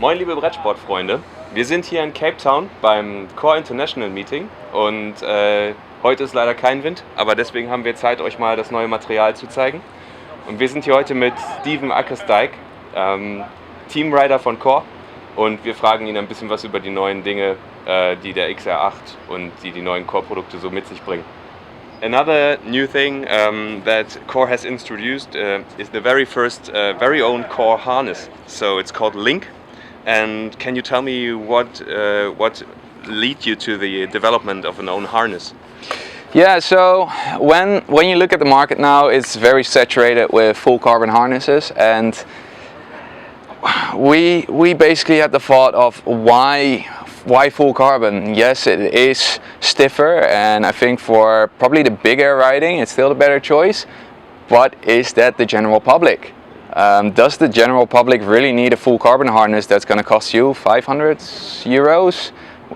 Moin liebe Brettsportfreunde, wir sind hier in Cape Town beim Core International Meeting und heute ist leider kein Wind, aber deswegen haben wir Zeit, euch mal das neue Material zu zeigen. Und wir sind hier heute mit Akkersdijk, Teamrider von Core, und wir fragen ihn ein bisschen was über die neuen Dinge, die der XR8 und die neuen Core-Produkte so mit sich bringen. Another new thing that Core has introduced is the very first very own Core harness. So it's called LINK. And can you tell me what led you to the development of an own harness? Yeah, so when you look at the market now, it's very saturated with full carbon harnesses, and we basically had the thought of why full carbon? Yes, it is stiffer, and I think for probably the big air riding it's still the better choice, but is that the general public? Does the general public really need a full carbon harness that's going to cost you 500 euros,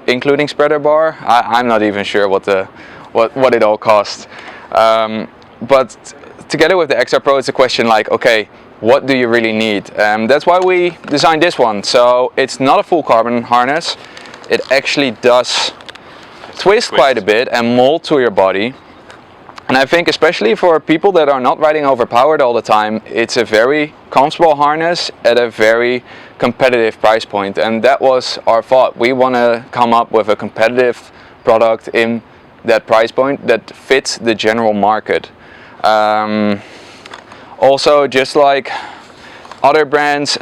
including Spreaderbar? I'm not even sure what it all costs. But together with the XR Pro, it's a question like, okay, what do you really need? That's why we designed this one. So it's not a full carbon harness. It actually does twist quite a bit and mold to your body. And I think especially for people that are not riding overpowered all the time, it's a very comfortable harness at a very competitive price point. And that was our thought. We want to come up with a competitive product in that price point that fits the general market. Also, just like other brands,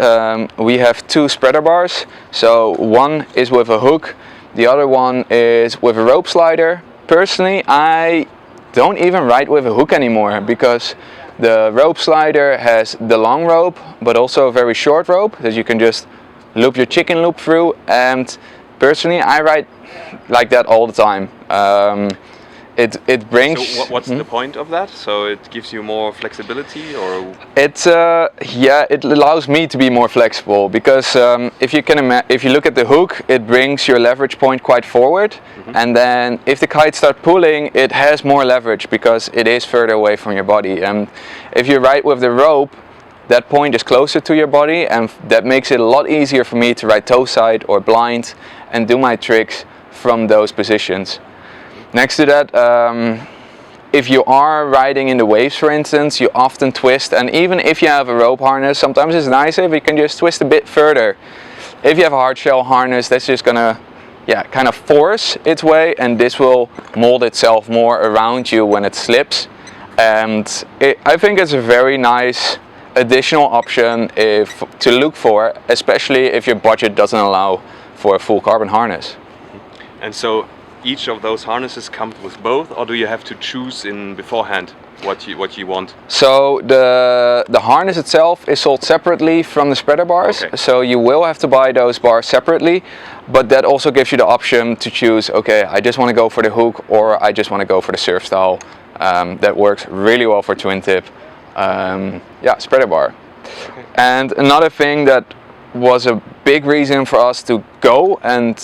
we have two Spreaderbars. So one is with a hook, the other one is with a rope slider. Personally, I don't even ride with a hook anymore because the rope slider has the long rope but also a very short rope that you can just loop your chicken loop through, and personally I ride like that all the time. It brings... So what's the point of that? So it gives you more flexibility, or? Yeah, it allows me to be more flexible because if you look at the hook, it brings your leverage point quite forward, and then if the kite starts pulling, it has more leverage because it is further away from your body. And if you ride with the rope, that point is closer to your body, and that makes it a lot easier for me to ride toe side or blind and do my tricks from those positions. Next to that, if you are riding in the waves, for instance, you often twist, and even if you have a rope harness, sometimes it's nicer if you can just twist a bit further. If you have a hard shell harness, that's just gonna kind of force its way, and this will mold itself more around you when it slips. And I think it's a very nice additional option to look for, especially if your budget doesn't allow for a full carbon harness. And so each of those harnesses comes with both, or do you have to choose in beforehand what you want? So the harness itself is sold separately from the Spreaderbars, okay. So you will have to buy those bars separately, but that also gives you the option to choose, okay, I just want to go for the hook, or I just want to go for the surf style. That works really well for twin tip. Spreaderbar. Okay. And another thing that was a big reason for us to go and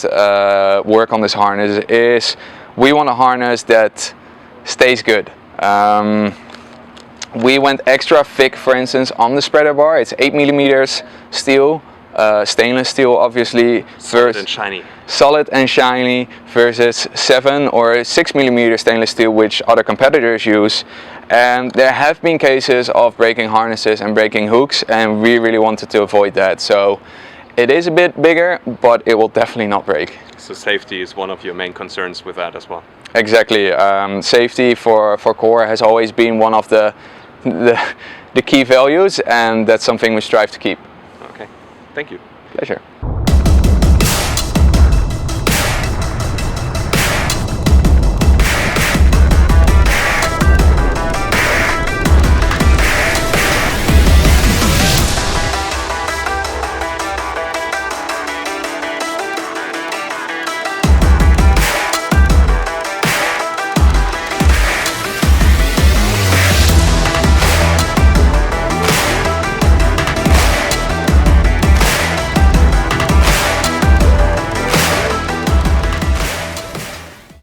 work on this harness is we want a harness that stays good. We went extra thick, for instance, on the Spreaderbar. It's 8mm steel, stainless steel, obviously. Solid and shiny. Solid and shiny versus 7 or 6mm stainless steel, which other competitors use. And there have been cases of breaking harnesses and breaking hooks, and we really wanted to avoid that. So it is a bit bigger, but it will definitely not break. So safety is one of your main concerns with that as well? Exactly. Safety for Core has always been one of the key values, and that's something we strive to keep. Okay, thank you. Pleasure.